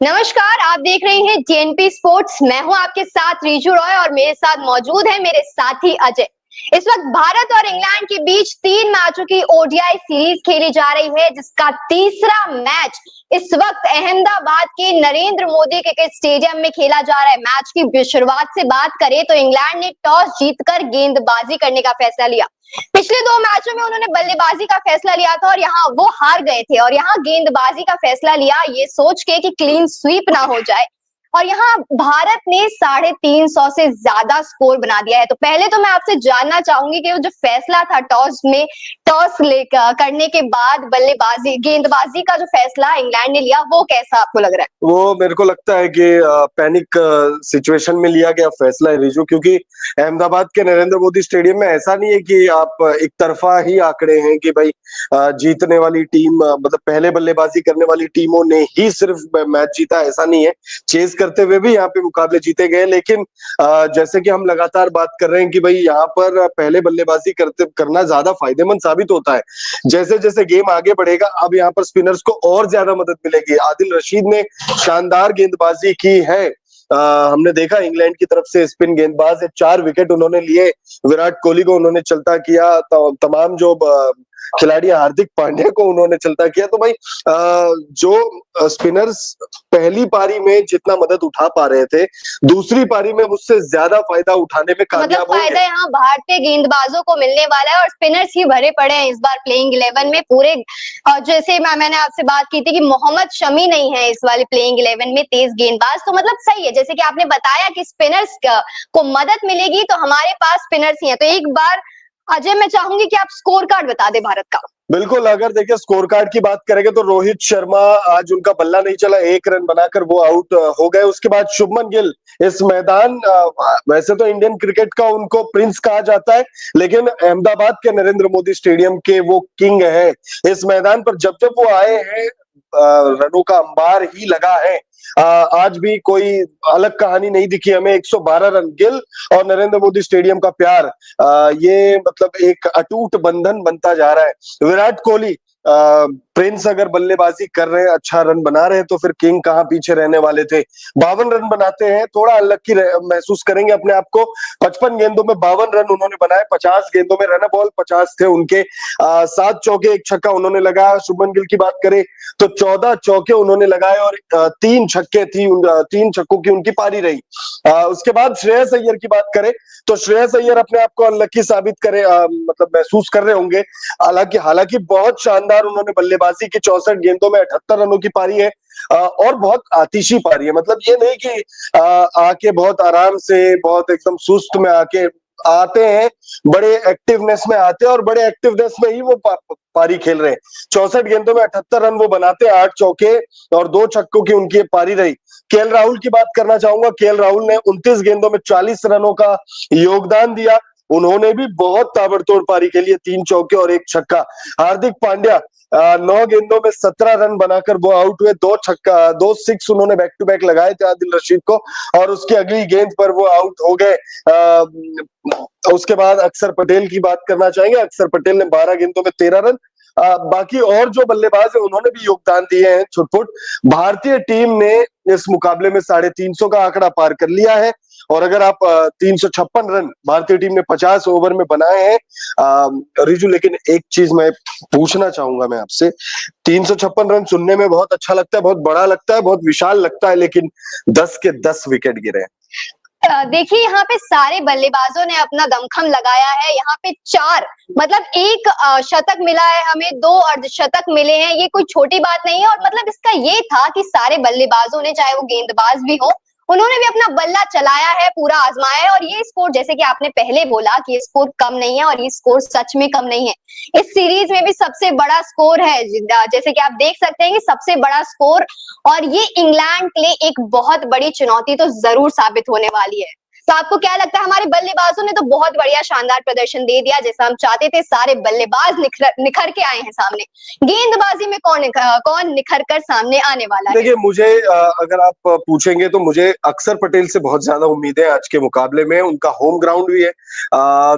नमस्कार, आप देख रहे हैं टीएनपी स्पोर्ट्स। मैं हूं आपके साथ रीजू रॉय और मेरे साथ मौजूद है मेरे साथी अजय। इस वक्त भारत और इंग्लैंड के बीच 3 मैचों की ओडीआई सीरीज खेली जा रही है, जिसका तीसरा मैच इस वक्त अहमदाबाद के नरेंद्र मोदी क्रिकेट स्टेडियम में खेला जा रहा है। मैच की शुरुआत से बात करें तो इंग्लैंड ने टॉस जीतकर गेंदबाजी करने का फैसला लिया। पिछले 2 मैचों में उन्होंने बल्लेबाजी का फैसला लिया था और यहाँ वो हार गए थे, और यहाँ गेंदबाजी का फैसला लिया ये सोच के कि क्लीन स्वीप ना हो जाए, और यहाँ भारत ने 350 से ज्यादा स्कोर बना दिया है। तो पहले तो मैं आपसे जानना चाहूंगी कि वो जो फैसला था टॉस करने के बाद बल्लेबाजी गेंदबाजी का जो फैसला इंग्लैंड ने लिया, वो कैसा आपको लग रहा है? वो मेरे को लगता है कि पैनिक सिचुएशन में लिया गया फैसला है रिजू, क्योंकि अहमदाबाद के नरेंद्र मोदी स्टेडियम में ऐसा नहीं है कि आप एक तरफा ही आंकड़े हैं कि भाई जीतने वाली टीम मतलब पहले बल्लेबाजी करने वाली टीमों ने ही सिर्फ मैच जीता, ऐसा नहीं है। चेस करते हुए भी यहाँ पे मुकाबले जीते गए, लेकिन जैसे कि हम लगातार बात कर रहे हैं कि भाई यहाँ पर पहले बल्लेबाजी करना ज्यादा फायदेमंद साबित होता है। जैसे जैसे गेम आगे बढ़ेगा अब यहाँ पर स्पिनर्स को और ज्यादा मदद मिलेगी। आदिल रशीद ने शानदार गेंदबाजी की है। हमने देखा इंग्लैंड की तरफ से स्पिन गेंदबाज है, 4 विकेट उन्होंने लिए। विराट कोहली को उन्होंने चलता किया, तमाम जो खिलाड़ी हार्दिक पांड्या को उन्होंने चलता किया। तो भाई जो स्पिनर्स पहली पारी में जितना मदद उठा पा रहे थे, दूसरी पारी में उससे ज्यादा फायदा उठाने में कामयाब हो गए। फायदा यहाँ भारतीय गेंदबाजों को मिलने वाला है और स्पिनर्स ही भरे पड़े हैं इस बार प्लेइंग 11 में पूरे। जैसे मैंने आपसे बात की थी कि मोहम्मद शमी नहीं है इस वाले प्लेइंग 11 में तेज गेंदबाज, तो मतलब सही है। जैसे कि आपने बताया कि स्पिनर्स को मदद मिलेगी, तो हमारे पास स्पिनर्स ही हैं। तो एक बार अजय मैं चाहूंगी कि आप स्कोर कार्ड बता दें भारत का। बिल्कुल, अगर देखिए स्कोर कार्ड की बात करेंगे तो रोहित शर्मा आज उनका बल्ला नहीं चला, 1 रन बनाकर वो आउट हो गए। उसके बाद शुभमन गिल इस मैदान वैसे तो इंडियन क्रिकेट का उनको प्रिंस कहा जाता है, लेकिन अहमदाबाद के नरेंद्र मोदी स्टेडियम के वो किंग है। इस मैदान पर जब जब वो आए हैं रनों का अंबार ही लगा है। आज भी कोई अलग कहानी नहीं दिखी हमें। 112 रन, गिल और नरेंद्र मोदी स्टेडियम का प्यार, ये मतलब एक अटूट बंधन बनता जा रहा है। विराट कोहली प्रिंस अगर बल्लेबाजी कर रहे हैं, अच्छा रन बना रहे हैं, तो फिर किंग कहाँ पीछे रहने वाले थे। 52 रन बनाते हैं, थोड़ा अनलक्की महसूस करेंगे अपने आप को। 55 गेंदों में 52 रन उन्होंने बनाए, 50 गेंदों में रन बॉल 50 थे उनके। 7 चौके 1 छक्का उन्होंने लगाया। शुभमन गिल की बात करें तो 14 चौके उन्होंने लगाए और 3 छक्के थी, 3 छक्कों की उनकी पारी रही। उसके बाद श्रेयस अय्यर की बात करें तो श्रेयस अय्यर अपने आप को अनलक्की साबित करे मतलब महसूस कर रहे होंगे। हालांकि बहुत शानदार उन्होंने बल्लेबाजी की, 64 गेंदों में 78 रनों की पारी है और बहुत आतिशी पारी है। मतलब ये नहीं कि आके बहुत आराम से बहुत एकदम सुस्त में आते हैं, बड़े एक्टिवनेस में आते हैं और बड़े एक्टिवनेस में ही वो पारी खेल रहे हैं। 64 गेंदों में 78 रन वो बनाते, 8 चौके और 2 छक्कों की उनकी पारी रही। केएल राहुल की बात करना चाहूंगा। केएल राहुल ने 29 गेंदों में 40 रनों का योगदान दिया। उन्होंने भी बहुत ताबड़तोड़ पारी के लिए, 3 चौके और 1 छक्का। हार्दिक पांड्या 9 गेंदों में 17 रन बनाकर वो आउट हुए। 2 सिक्स उन्होंने बैक टू बैक लगाए थे आदिल रशीद को और उसकी अगली गेंद पर वो आउट हो गए। उसके बाद अक्षर पटेल की बात करना चाहेंगे। अक्षर पटेल ने 12 गेंदों में 13 रन। बाकी और जो बल्लेबाज है उन्होंने भी योगदान दिए हैं छुटपुट। भारतीय टीम ने इस मुकाबले में 350 का आंकड़ा पार कर लिया है और अगर आप 356 रन भारतीय टीम ने 50 ओवर में बनाए हैं। रिजू, लेकिन एक चीज मैं पूछना चाहूंगा मैं आपसे। 356 रन सुनने में बहुत अच्छा लगता है, बहुत बड़ा लगता है, बहुत विशाल लगता है, लेकिन 10 के 10 विकेट गिरे। देखिए यहाँ पे सारे बल्लेबाजों ने अपना दमखम लगाया है। यहाँ पे 4 मतलब एक शतक मिला है हमें, 2 अर्धशतक मिले हैं। ये कोई छोटी बात नहीं है और मतलब इसका ये था कि सारे बल्लेबाजों ने, चाहे वो गेंदबाज भी हो, उन्होंने भी अपना बल्ला चलाया है, पूरा आजमाया है। और ये स्कोर, जैसे कि आपने पहले बोला कि ये स्कोर कम नहीं है, और ये स्कोर सच में कम नहीं है। इस सीरीज में भी सबसे बड़ा स्कोर है, जैसे कि आप देख सकते हैं कि सबसे बड़ा स्कोर, और ये इंग्लैंड के लिए एक बहुत बड़ी चुनौती तो जरूर साबित होने वाली है। तो आपको क्या लगता है, हमारे बल्लेबाजों ने तो बहुत बढ़िया शानदार प्रदर्शन दे दिया जैसा हम चाहते थे, सारे बल्लेबाज निखर के आए हैं सामने। गेंदबाजी में कौन निखर कर सामने आने वाला है? देखिए मुझे अगर आप पूछेंगे तो मुझे अक्षर पटेल से बहुत ज्यादा उम्मीद है आज के मुकाबले में। उनका होम ग्राउंड भी है,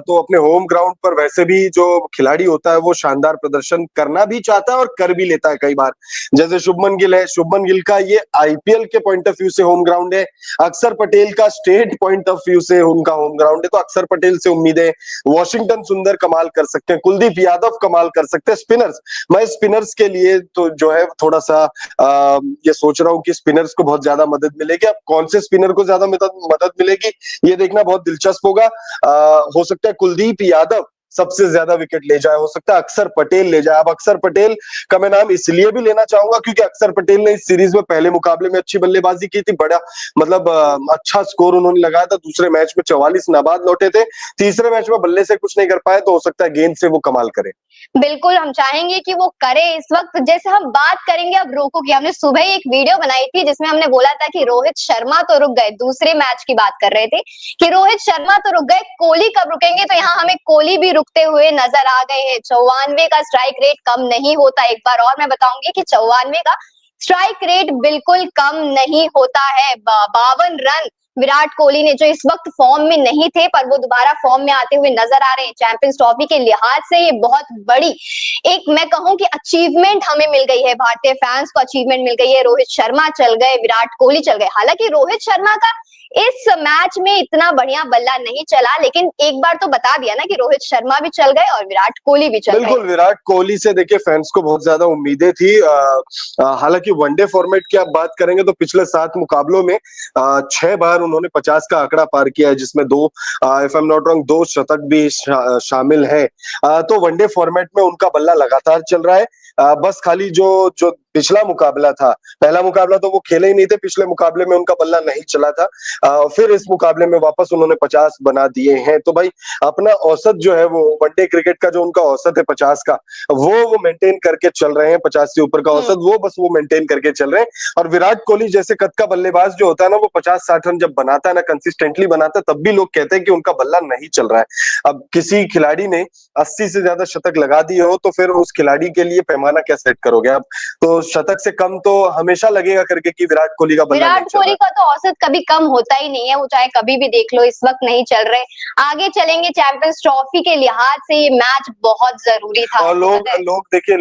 तो अपने होम ग्राउंड पर वैसे भी जो खिलाड़ी होता है वो शानदार प्रदर्शन करना भी चाहता है और कर भी लेता है कई बार। जैसे शुभमन गिल है, शुभमन गिल का ये आईपीएल के पॉइंट ऑफ व्यू से होम ग्राउंड है, अक्षर पटेल का स्टेट पॉइंट ऑफ व्यू से उनका होम ग्राउंड है। तो अक्षर पटेल से उम्मीद है, वॉशिंगटन सुंदर कमाल कर सकते हैं, कुलदीप यादव कमाल कर सकते हैं। स्पिनर्स, मैं स्पिनर्स के लिए तो जो है थोड़ा सा ये सोच रहा हूँ कि स्पिनर्स को बहुत ज्यादा मदद मिलेगी। अब कौन से स्पिनर को ज्यादा मदद मिलेगी ये देखना बहुत दिलचस्प होगा। हो सकता है कुलदीप यादव सबसे ज्यादा विकेट ले जाए, हो सकता है अक्षर पटेल ले जाए। अब अक्षर पटेल का मैं नाम इसलिए भी लेना चाहूंगा क्योंकि अक्षर पटेल ने इस सीरीज में पहले मुकाबले में अच्छी बल्लेबाजी की थी, बड़ा मतलब अच्छा स्कोर उन्होंने लगाया था। दूसरे मैच में 44 नाबाद लौटे थे, तीसरे मैच में बल्ले से कुछ नहीं कर पाए, तो हो सकता है गेंद से वो कमाल करे। बिल्कुल, हम चाहेंगे कि वो करे इस वक्त। जैसे हम बात करेंगे अब रोको की, हमने सुबह ही एक वीडियो बनाई थी जिसमें हमने बोला था कि रोहित शर्मा तो रुक गए, दूसरे मैच की बात कर रहे थे कि रोहित शर्मा तो रुक गए, कोहली कब रुकेंगे? तो यहाँ हमें कोहली भी रुकते हुए नजर आ गए हैं। 94 का स्ट्राइक रेट कम नहीं होता। एक बार और मैं बताऊंगी कि 94 का स्ट्राइक रेट बिल्कुल कम नहीं होता है। 52 रन विराट कोहली ने, जो इस वक्त फॉर्म में नहीं थे पर वो दोबारा फॉर्म में आते हुए नजर आ रहे हैं। चैंपियंस ट्रॉफी के लिहाज से ये बहुत बड़ी एक मैं कहूं कि अचीवमेंट हमें मिल गई है, भारतीय फैंस को अचीवमेंट मिल गई है। रोहित शर्मा चल गए, विराट कोहली चल गए। हालांकि रोहित शर्मा का इस मैच में इतना बढ़िया बल्ला नहीं चला, लेकिन एक बार तो बता दिया ना कि रोहित शर्मा भी चल गए और विराट कोहली भी चल गए। बिल्कुल, विराट कोहली से देखिए फैंस को बहुत ज्यादा उम्मीदें थी। हालांकि वनडे फॉर्मेट की आप बात करेंगे तो पिछले 7 मुकाबलों में 6 बार उन्होंने 50 का आंकड़ा पार किया है, जिसमें 2 if I am not wrong 2 शतक भी शामिल है। तो वनडे फॉर्मेट में उनका बल्ला लगातार चल रहा है। बस खाली जो जो पिछला मुकाबला था, पहला मुकाबला तो वो खेले ही नहीं थे, पिछले मुकाबले में उनका बल्ला नहीं चला था। फिर इस मुकाबले में वापस उन्होंने 50 बना दिए हैं। तो भाई अपना औसत जो है वो वनडे क्रिकेट का जो उनका औसत है 50 का, वो मेंटेन करके चल रहे हैं। 50 से ऊपर का औसत वो बस वो मेंटेन करके चल रहे हैं। और विराट कोहली जैसे कद का बल्लेबाज जो होता है ना, वो 50-60 रन जब बनाता है ना, कंसिस्टेंटली बनाता है, तब भी लोग कहते हैं कि उनका बल्ला नहीं चल रहा है। अब किसी खिलाड़ी ने 80 से ज्यादा शतक लगा दिए हो तो फिर उस खिलाड़ी के लिए पैमाना क्या सेट करोगे आप? तो शतक से कम तो हमेशा लगेगा करके कि विराट कोहली का बल्ला विराट कोहली का तो औसत कभी कम होता ही नहीं है, वो चाहे कभी भी देख लो, इस वक्त नहीं चल रहे। आगे चलेंगे, चैंपियंस ट्रॉफी के लिहाज से ये मैच बहुत जरूरी था। और लोग देखिए,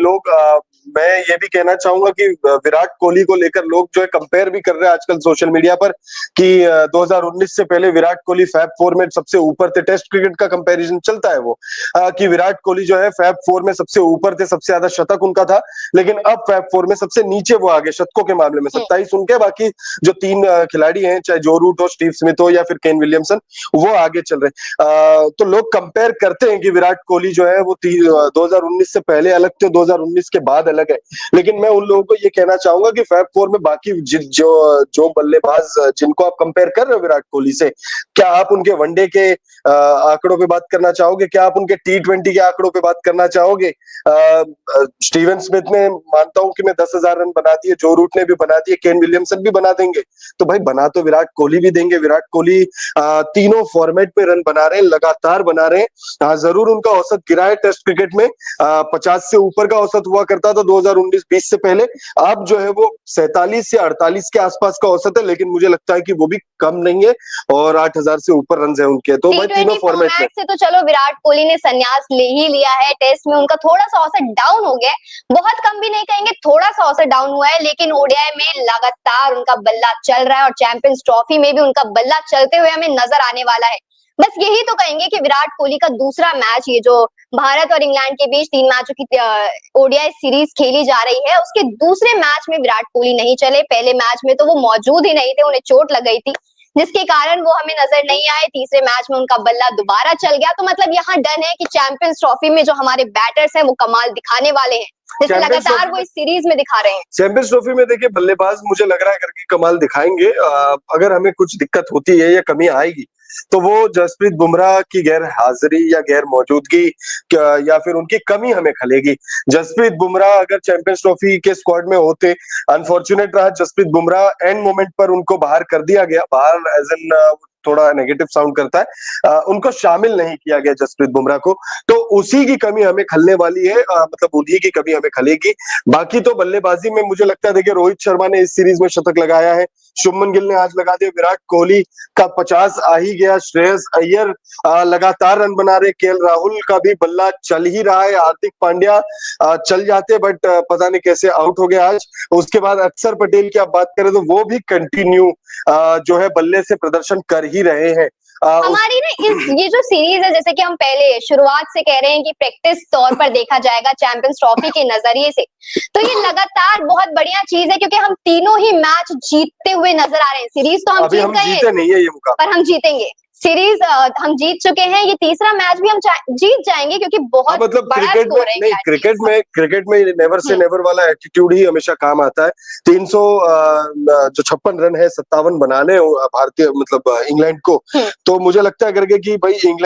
मैं ये भी कहना चाहूंगा कि विराट कोहली को लेकर लोग जो है कंपेयर भी कर रहे हैं आजकल सोशल मीडिया पर कि 2019 से पहले विराट कोहली फैब 4 में सबसे ऊपर थे। टेस्ट क्रिकेट का कंपैरिजन चलता है वो कि विराट कोहली जो है फैब 4 में सबसे ऊपर थे, सबसे ज्यादा शतक उनका था, लेकिन अब फैब 4 में सबसे नीचे वो आगे शतकों के मामले में 27 उनके, बाकी जो 3 खिलाड़ी हैं, चाहे जो रूट हो, स्टीव स्मिथ हो या फिर केन विलियमसन, वो आगे चल रहे। तो लोग कंपेयर करते हैं कि विराट कोहली जो है वो 2019 से पहले अलग थे, 2019 के बाद अलग है। लेकिन मैं उन लोगों को ये कहना चाहूंगा कि फैब 4 में बाकी जो बल्लेबाज जिनको आप कंपेयर कर रहे हो विराट कोहली से, क्या आप उनके वनडे के आंकड़ों पे बात करना चाहोगे? क्या आप उनके T20 के आंकड़ों पे बात करना चाहोगे? स्टीवन स्मिथ ने, मानता हूं कि मैं 10,000 रन बना दिए, जो रूट ने भी बना दिए, केन विलियमसन भी बना देंगे, तो भाई बना तो विराट कोहली भी देंगे। विराट कोहली तीनों फॉर्मेट पे रन बना रहे हैं, लगातार बना रहे हैं। जरूर उनका औसत गिरा है टेस्ट क्रिकेट में, 50 से ऊपर का औसत हुआ करता था 2019-20 से पहले। अब जो है वो 47 या 48 के आसपास का औसत है, लेकिन मुझे लगता है कि वो भी कम नहीं है और 8,000 से ऊपर रन है उनके। तो भाई तीनों फॉर्मेट में से तो चलो विराट कोहली ने संन्यास ले ही लिया है। टेस्ट में उनका थोड़ा सा औसत डाउन हो गया, बहुत कम भी नहीं कहेंगे, थोड़ा सा औसत डाउन हुआ है, लेकिन ओडीआई में लगातार उनका बल्ला चल रहा है और चैंपियंस ट्रॉफी में भी उनका बल्ला चलते हुए हमें नजर आने वाला है। बस यही तो कहेंगे कि विराट कोहली का दूसरा मैच, ये जो भारत और इंग्लैंड के बीच 3 मैचों की ओडीआई सीरीज खेली जा रही है, उसके दूसरे मैच में विराट कोहली नहीं चले। पहले मैच में तो वो मौजूद ही नहीं थे, उन्हें चोट लग गई थी, जिसके कारण वो हमें नजर नहीं आए। तीसरे मैच में उनका बल्ला दोबारा चल गया। तो मतलब यहाँ डन है कि चैंपियंस ट्रॉफी में जो हमारे बैटर्स हैं वो कमाल दिखाने वाले हैं, जैसे लगातार वो इस सीरीज में दिखा रहे हैं। चैंपियंस ट्रॉफी में देखिए बल्लेबाज मुझे लग रहा है करके कमाल दिखाएंगे। अगर हमें कुछ दिक्कत होती है या कमी आएगी तो वो जसप्रीत बुमराह की गैर हाजिरी या गैर मौजूदगी या फिर उनकी कमी हमें खलेगी। जसप्रीत बुमराह अगर चैंपियंस ट्रॉफी के स्क्वाड में होते, अनफॉर्चुनेट रहा जसप्रीत बुमराह, एंड मोमेंट पर उनको बाहर कर दिया गया, बाहर एज एन थोड़ा नेगेटिव साउंड करता है, उनको शामिल नहीं किया गया जसप्रीत बुमराह को, तो उसी की कमी हमें खलने वाली है, मतलब उन्हीं की कमी हमें खलेगी। बाकी तो बल्लेबाजी में मुझे लगता है, देखिए रोहित शर्मा ने इस सीरीज में शतक लगाया है, शुभमन गिल ने आज लगा दिया, विराट कोहली का 50 आ ही गया, श्रेयस अय्यर लगातार रन बना रहे, केएल राहुल का भी बल्ला चल ही रहा है, हार्दिक पांड्या चल जाते बट पता नहीं कैसे आउट हो गया आज। उसके बाद अक्षर पटेल की आप बात करें तो वो भी कंटिन्यू जो है बल्ले से प्रदर्शन कर ही रहे हैं। हमारी ना ये जो सीरीज है, जैसे कि हम पहले शुरुआत से कह रहे हैं कि प्रैक्टिस तौर पर देखा जाएगा चैंपियंस ट्रॉफी के नजरिए से, तो ये लगातार बहुत बढ़िया चीज है, क्योंकि हम तीनों ही मैच जीतते हुए नजर आ रहे हैं। सीरीज तो हम अभी जीत हम गए जीते नहीं है ये मुकाबला, पर हम जीतेंगे। सीरीज हम जीत चुके हैं, ये तीसरा मैच भी हम जीत जाएंगे, क्योंकि बहुत मतलब बड़ा क्रिकेट में स्कोर है नहीं, क्रिकेट में नेवर से नेवर वाला एटीट्यूड ही हमेशा काम आता है। 300 जो 56 रन है 57 बनाने भारतीय मतलब इंग्लैंड को, तो मुझे लगता है करके कि भाई इंग्लैंड